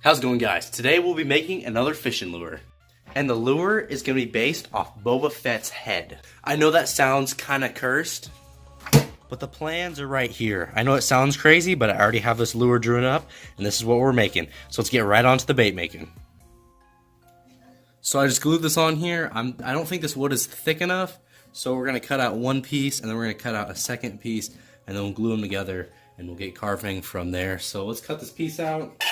How's it going, guys? Today we'll be making another fishing lure. And the lure is going to be based off Boba Fett's head. I know that sounds kind of cursed, but the plans are right here. I know it sounds crazy, but I already have this lure drawn up, and this is what we're making. So let's get right on to the bait making. So I just glued this on here. I don't think this wood is thick enough, so we're going to cut out one piece, and then we're going to cut out a second piece, and then we'll glue them together, and we'll get carving from there. So let's cut this piece out.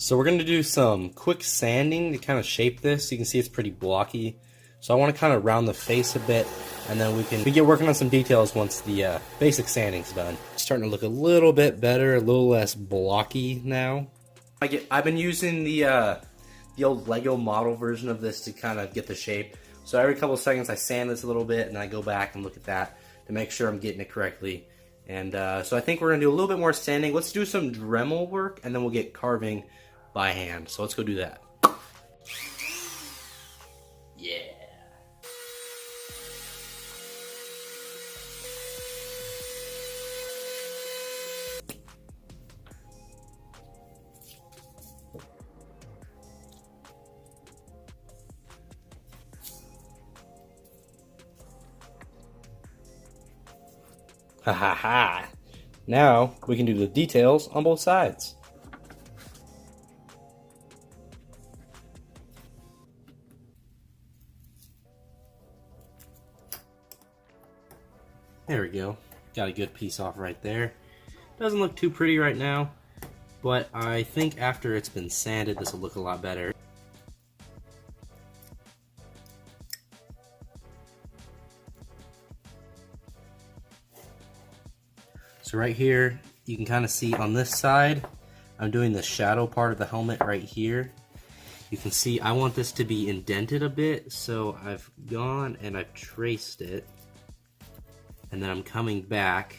So we're going to do some quick sanding to kind of shape this. You can see it's pretty blocky. So I want to kind of round the face a bit, and then we can get working on some details once the basic sanding's done. It's starting to look a little bit better, a little less blocky now. I've been using the old Lego model version of this to kind of get the shape. So every couple of seconds I sand this a little bit, and then I go back and look at that to make sure I'm getting it correctly. And so I think we're going to do a little bit more sanding. Let's do some Dremel work, and then we'll get carving by hand. So let's go do that. Yeah. Ha ha ha. Now we can do the details on both sides. There we go. Got a good piece off right there. Doesn't look too pretty right now, but I think after it's been sanded, this will look a lot better. So right here, you can kind of see on this side, I'm doing the shadow part of the helmet right here. You can see I want this to be indented a bit, so I've gone and I've traced it. And then I'm coming back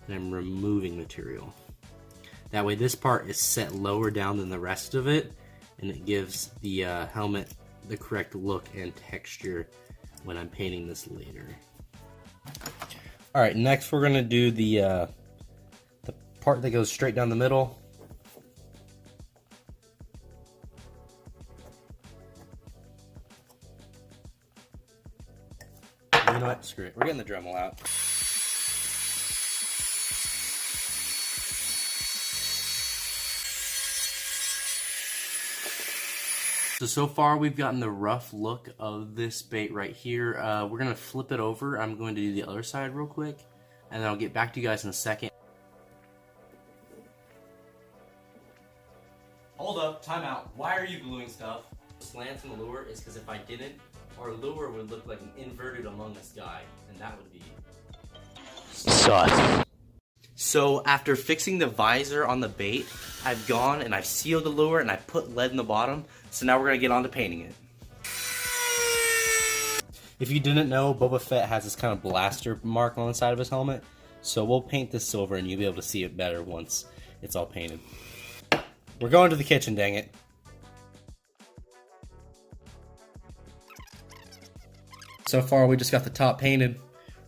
and I'm removing material. That way this part is set lower down than the rest of it, and it gives the helmet the correct look and texture when I'm painting this later. Alright, next we're going to do the part that goes straight down the middle. You know what? Screw it. We're getting the Dremel out. So far we've gotten the rough look of this bait right here. We're going to flip it over. I'm going to do the other side real quick, and then I'll get back to you guys in a second. Hold up, time out. Why are you gluing stuff? Slants in the lure is because if I didn't, our lure would look like an inverted Among Us guy, and that would be sus. So after fixing the visor on the bait, I've gone and I've sealed the lure and I put lead in the bottom. So now we're going to get on to painting it. If you didn't know, Boba Fett has this kind of blaster mark on the side of his helmet. So we'll paint this silver and you'll be able to see it better once it's all painted. We're going to the kitchen, dang it. So far, we just got the top painted.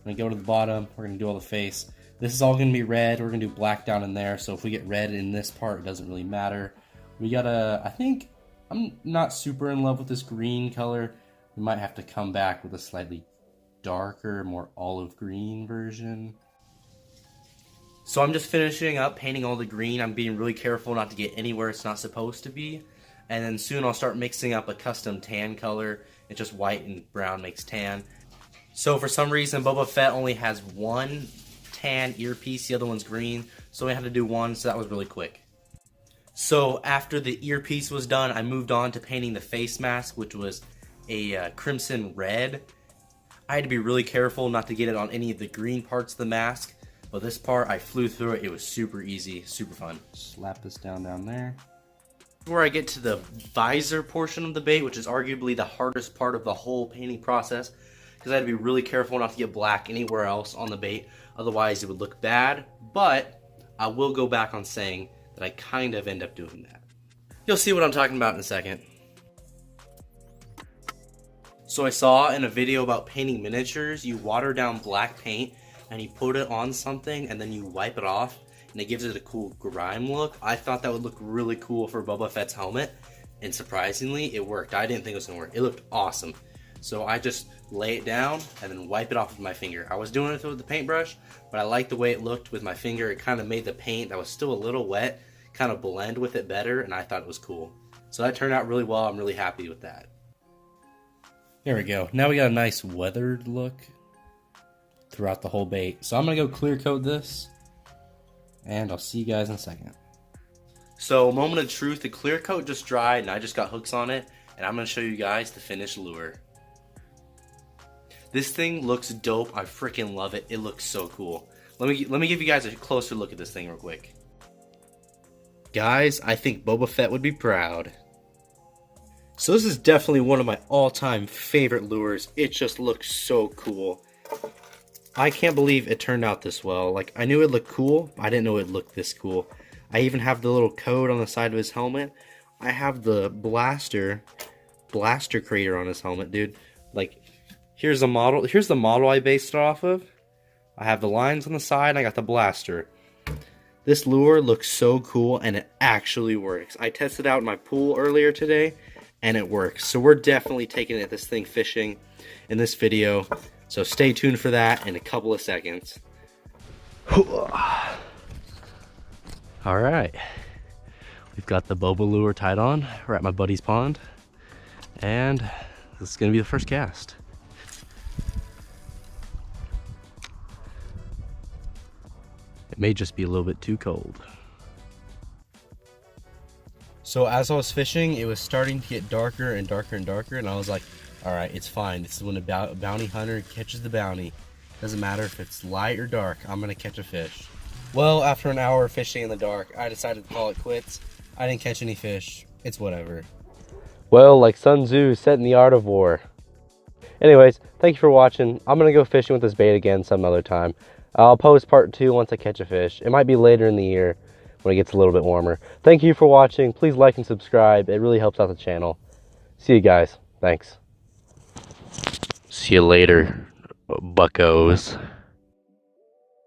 We're going to go to the bottom. We're going to do all the face. This is all going to be red. We're going to do black down in there. So if we get red in this part, it doesn't really matter. We got I think, I'm not super in love with this green color. We might have to come back with a slightly darker, more olive green version. So I'm just finishing up painting all the green. I'm being really careful not to get anywhere it's not supposed to be. And then soon I'll start mixing up a custom tan color. It's just white and brown makes tan. So for some reason, Boba Fett only has one tan earpiece, the other one's green. So we had to do one, so that was really quick. So after the earpiece was done, I moved on to painting the face mask, which was a crimson red. I had to be really careful not to get it on any of the green parts of the mask. But this part, I flew through it. It was super easy, super fun. Slap this down there. Before I get to the visor portion of the bait, which is arguably the hardest part of the whole painting process, because I had to be really careful not to get black anywhere else on the bait, otherwise it would look bad, but I will go back on saying that I kind of end up doing that. You'll see what I'm talking about in a second. So I saw in a video about painting miniatures, you water down black paint and you put it on something and then you wipe it off, and it gives it a cool grime look. I thought that would look really cool for Boba Fett's helmet, and surprisingly, it worked. I didn't think it was gonna work. It looked awesome. So I just lay it down and then wipe it off with my finger. I was doing it with the paintbrush, but I liked the way it looked with my finger. It kind of made the paint that was still a little wet kind of blend with it better, and I thought it was cool. So that turned out really well. I'm really happy with that. There we go. Now we got a nice weathered look throughout the whole bait. So I'm gonna go clear coat this, and I'll see you guys in a second. So moment of truth, the clear coat just dried and I just got hooks on it, and I'm gonna show you guys the finished lure. This thing looks dope. I freaking love it. It looks so cool. Let me give you guys a closer look at this thing real quick. Guys, I think Boba Fett would be proud. So this is definitely one of my all-time favorite lures. It just looks so cool. I can't believe it turned out this well. Like, I knew it looked cool, but I didn't know it looked this cool. I even have the little code on the side of his helmet. I have the blaster crater on his helmet, dude. Like, here's the model. Here's the model I based it off of. I have the lines on the side, and I got the blaster. This lure looks so cool, and it actually works. I tested out in my pool earlier today, and it works. So we're definitely taking this thing fishing in this video. So stay tuned for that in a couple of seconds. All right, we've got the Boba lure tied on. We're at my buddy's pond, and this is gonna be the first cast. It may just be a little bit too cold. So as I was fishing, it was starting to get darker and darker and darker, and I was like, all right, it's fine. This is when a bounty hunter catches the bounty. Doesn't matter if it's light or dark, I'm gonna catch a fish. Well, after an hour of fishing in the dark, I decided to call it quits. I didn't catch any fish. It's whatever. Well, like Sun Tzu said in The Art of War. Anyways, thank you for watching. I'm gonna go fishing with this bait again some other time. I'll post part 2 once I catch a fish. It might be later in the year when it gets a little bit warmer. Thank you for watching. Please like and subscribe. It really helps out the channel. See you guys. Thanks. See you later, buckos.